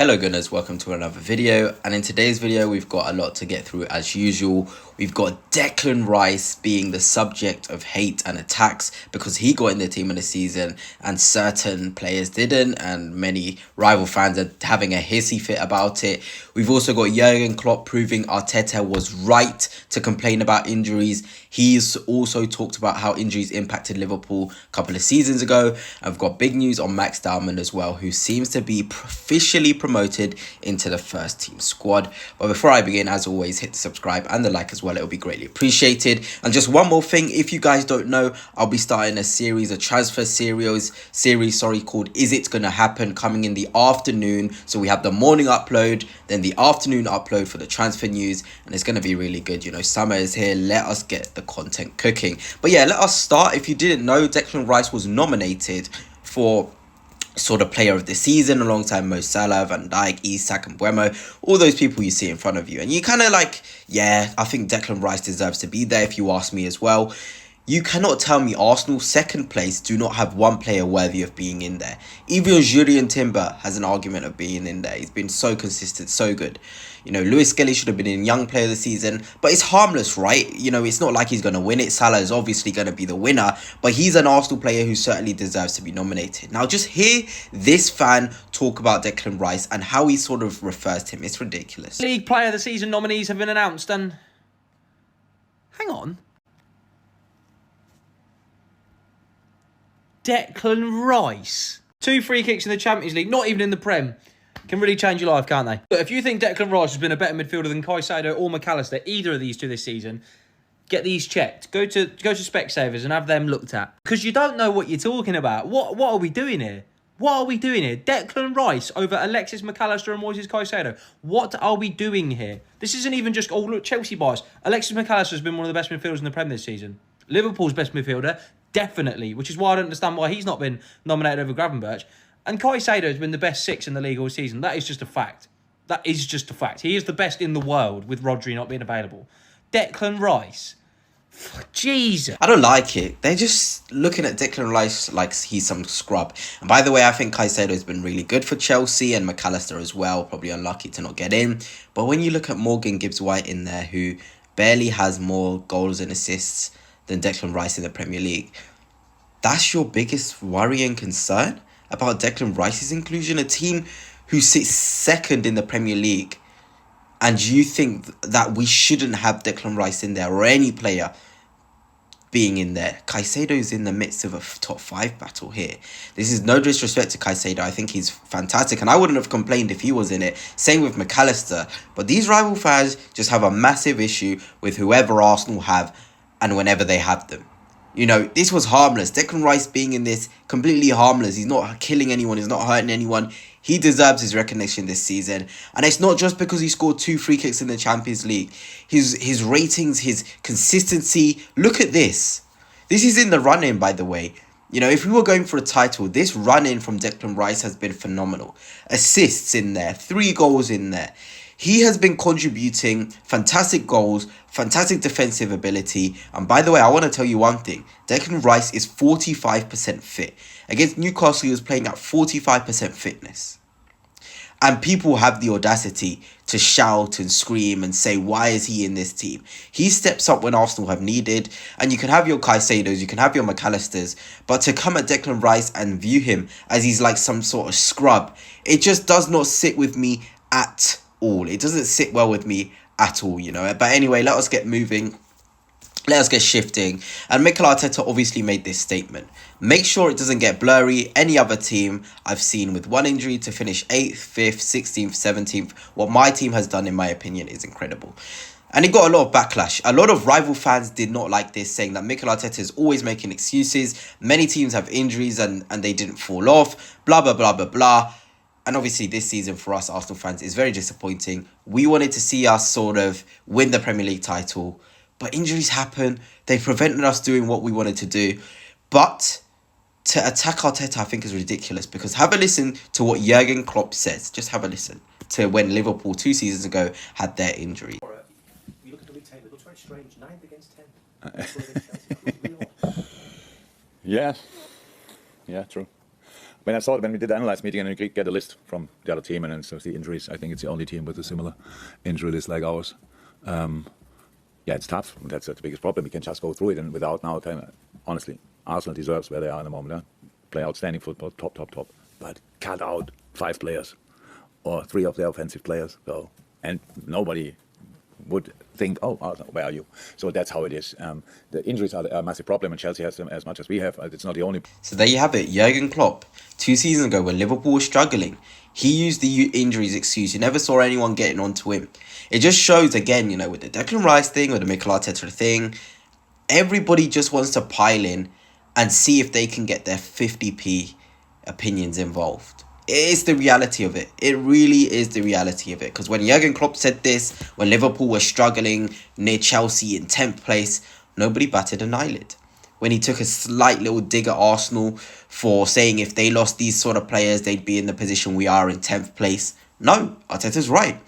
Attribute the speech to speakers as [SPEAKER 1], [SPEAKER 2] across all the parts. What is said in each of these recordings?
[SPEAKER 1] Hello Gunners, welcome to another video, and in today's video we've got a lot to get through as usual. We've got Declan Rice being the subject of hate and attacks because he got in the team of the season and certain players didn't, and many rival fans are having a hissy fit about it. We've also got Jurgen Klopp proving Arteta was right to complain about injuries. He's also talked about how injuries impacted Liverpool a couple of seasons ago. I've got big news on Dowman as well, who seems to be officially promoted into the first team squad. But before I begin, as always, hit the subscribe and the like as well. It'll be greatly appreciated. And just one more thing, if you guys don't know, I'll be starting a transfer series called Is It Gonna Happen, coming in the afternoon. So we have the morning upload, then the afternoon upload for the transfer news, and it's gonna be really good. You know, summer is here. Let us get the content cooking. But yeah, let us start. If you didn't know, Declan Rice was nominated for sort of player of the season alongside Mo Salah, Van Dijk, Isak and Buemo, all those people you see in front of you. And you kind of like, yeah, I think Declan Rice deserves to be there if you ask me as well. You cannot tell me Arsenal second place do not have one player worthy of being in there. Even Jurgen Timber has an argument of being in there. He's been so consistent, so good. You know, Lewis Skelly should have been in Young Player of the Season, but it's harmless, right? You know, it's not like he's going to win it. Salah is obviously going to be the winner, but he's an Arsenal player who certainly deserves to be nominated. Now, just hear this fan talk about Declan Rice and how he sort of refers to him. It's ridiculous.
[SPEAKER 2] League Player of the Season nominees have been announced, and hang on. Declan Rice. 2 free kicks in the Champions League, not even in the Prem. Can really change your life, can't they? But if you think Declan Rice has been a better midfielder than Caicedo or McAllister, either of these two this season, get these checked. Go to Specsavers and have them looked at. Because you don't know what you're talking about. What are we doing here? What are we doing here? Declan Rice over Alexis McAllister and Moises Caicedo. What are we doing here? This isn't even just, oh, look, Chelsea bias. Alexis McAllister has been one of the best midfielders in the Prem this season. Liverpool's best midfielder, definitely, which is why I don't understand why he's not been nominated over Gravenberch. And Caicedo has been the best 6 in the league all season. That is just a fact. That is just a fact. He is the best in the world with Rodri not being available. Declan Rice. Jesus.
[SPEAKER 1] I don't like it. They're just looking at Declan Rice like he's some scrub. And by the way, I think Caicedo has been really good for Chelsea and McAllister as well. Probably unlucky to not get in. But when you look at Morgan Gibbs-White in there, who barely has more goals and assists than Declan Rice in the Premier League, that's your biggest worry and concern about Declan Rice's inclusion? A team who sits second in the Premier League, and you think that we shouldn't have Declan Rice in there or any player being in there? Caicedo's in the midst of a top 5 battle here. This is no disrespect to Caicedo. I think he's fantastic, and I wouldn't have complained if he was in it. Same with McAllister. But these rival fans just have a massive issue with whoever Arsenal have and whenever they have them. You know, this was harmless. Declan Rice being in this, completely harmless. He's not killing anyone. He's not hurting anyone. He deserves his recognition this season. And it's not just because he scored 2 free kicks in the Champions League. His ratings, his consistency. Look at this. This is in the run-in, by the way. You know, if we were going for a title, this run-in from Declan Rice has been phenomenal. Assists in there. 3 goals in there. He has been contributing fantastic goals, fantastic defensive ability. And by the way, I want to tell you one thing. Declan Rice is 45% fit. Against Newcastle, he was playing at 45% fitness. And people have the audacity to shout and scream and say, why is he in this team? He steps up when Arsenal have needed. And you can have your Caicedos, you can have your McAllisters. But to come at Declan Rice and view him as he's like some sort of scrub, it just does not sit with me at all. It doesn't sit well with me at all, you know. But anyway, let us get moving. Let us get shifting. And Mikel Arteta obviously made this statement. Make sure it doesn't get blurry. Any other team I've seen with one injury to finish 8th, 5th, 16th, 17th. What my team has done, in my opinion, is incredible. And he got a lot of backlash. A lot of rival fans did not like this, saying that Mikel Arteta is always making excuses. Many teams have injuries and they didn't fall off. Blah, blah, blah, blah, blah. And obviously this season for us Arsenal fans is very disappointing. We wanted to see us sort of win the Premier League title. But injuries happen. They prevented us doing what we wanted to do. But to attack Arteta, I think is ridiculous. Because have a listen to what Jurgen Klopp says. Just have a listen to when Liverpool 2 seasons ago had their injury.
[SPEAKER 3] You look at the league table, it looks very strange. 9th against 10.
[SPEAKER 4] Yes. Yeah, true. when we did the analyze meeting and we get a list from the other team and then so the injuries, I think it's the only team with a similar injury list like ours. Yeah, it's tough. That's the biggest problem. We can just go through it and without now, honestly, Arsenal deserves where they are in the moment. Yeah? Play outstanding football, top. But cut out 5 players or 3 of their offensive players. So, and nobody would think, oh, Arsenal, where are you? So that's how it is. The injuries are a massive problem, and Chelsea has them as much as we have. It's not the only.
[SPEAKER 1] So there you have it. Jurgen Klopp, 2 seasons ago when Liverpool was struggling, he used the injuries excuse. You never saw anyone getting onto him. It just shows, again, with the Declan Rice thing or the Mikel Arteta thing, everybody just wants to pile in and see if they can get their 50p opinions involved. It is the reality of it. It really is the reality of it. Because when Jurgen Klopp said this, when Liverpool was struggling near Chelsea in 10th place, nobody batted an eyelid. When he took a slight little dig at Arsenal for saying if they lost these sort of players, they'd be in the position we are in 10th place. No, Arteta's right.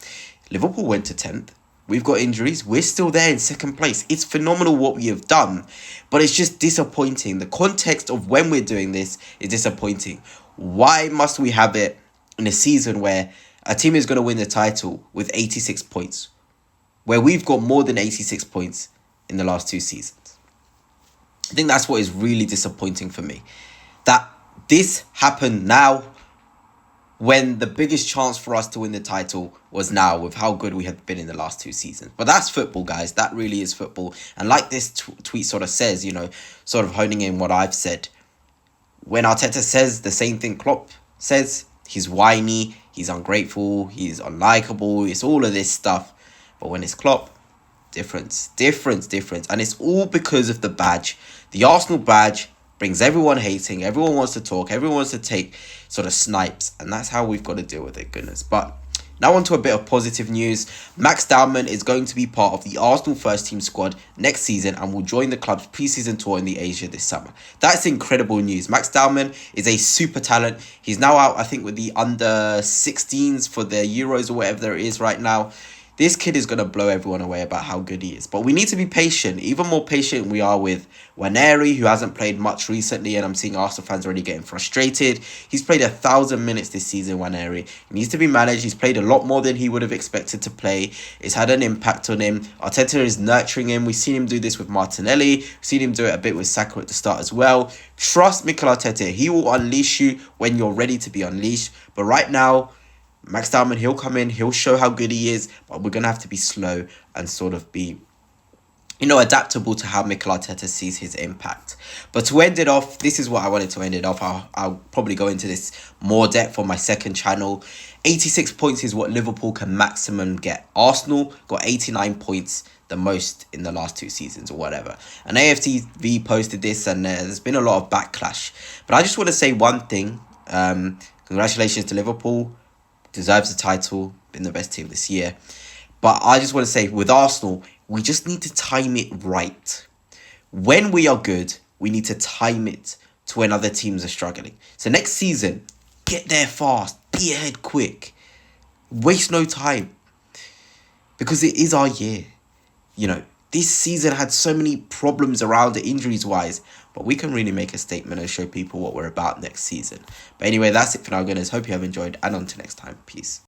[SPEAKER 1] Liverpool went to 10th. We've got injuries. We're still there in 2nd place. It's phenomenal what we have done, but it's just disappointing. The context of when we're doing this is disappointing. Why must we have it in a season where a team is going to win the title with 86 points, where we've got more than 86 points in the last 2 seasons? I think that's what is really disappointing for me. That this happened now when the biggest chance for us to win the title was now with how good we have been in the last 2 seasons. But that's football, guys. That really is football. And like this tweet sort of says, sort of honing in what I've said. When Arteta says the same thing Klopp says, he's whiny, he's ungrateful, he's unlikable, it's all of this stuff. But when it's Klopp, difference. And it's all because of the badge. The Arsenal badge brings everyone hating, everyone wants to talk, everyone wants to take sort of snipes, and that's how we've got to deal with it, goodness. But now on to a bit of positive news. Max Dowman is going to be part of the Arsenal first team squad next season and will join the club's pre-season tour in the Asia this summer. That's incredible news. Max Dowman is a super talent. He's now out, I think, with the under 16s for the Euros or whatever it is right now. This kid is going to blow everyone away about how good he is. But we need to be patient. Even more patient we are with Waneri, who hasn't played much recently, and I'm seeing Arsenal fans already getting frustrated. He's played 1,000 minutes this season, Waneri. He needs to be managed. He's played a lot more than he would have expected to play. It's had an impact on him. Arteta is nurturing him. We've seen him do this with Martinelli. We've seen him do it a bit with Saka at the start as well. Trust Mikel Arteta. He will unleash you when you're ready to be unleashed. But right now, Max Dowman, he'll come in, he'll show how good he is, but we're going to have to be slow and sort of be, adaptable to how Mikel Arteta sees his impact. But to end it off, this is what I wanted to end it off. I'll probably go into this more depth on my second channel. 86 points is what Liverpool can maximum get. Arsenal got 89 points, the most in the last 2 seasons or whatever. And AFTV posted this and there's been a lot of backlash. But I just want to say one thing. Congratulations to Liverpool. Deserves the title, been the best team this year. But I just want to say, with Arsenal, we just need to time it right. When we are good, we need to time it to when other teams are struggling. So next season, get there fast, be ahead quick. Waste no time. Because it is our year. This season had so many problems around it injuries-wise, but we can really make a statement and show people what we're about next season. But anyway, that's it for now, guys. Hope you have enjoyed, and on to next time. Peace.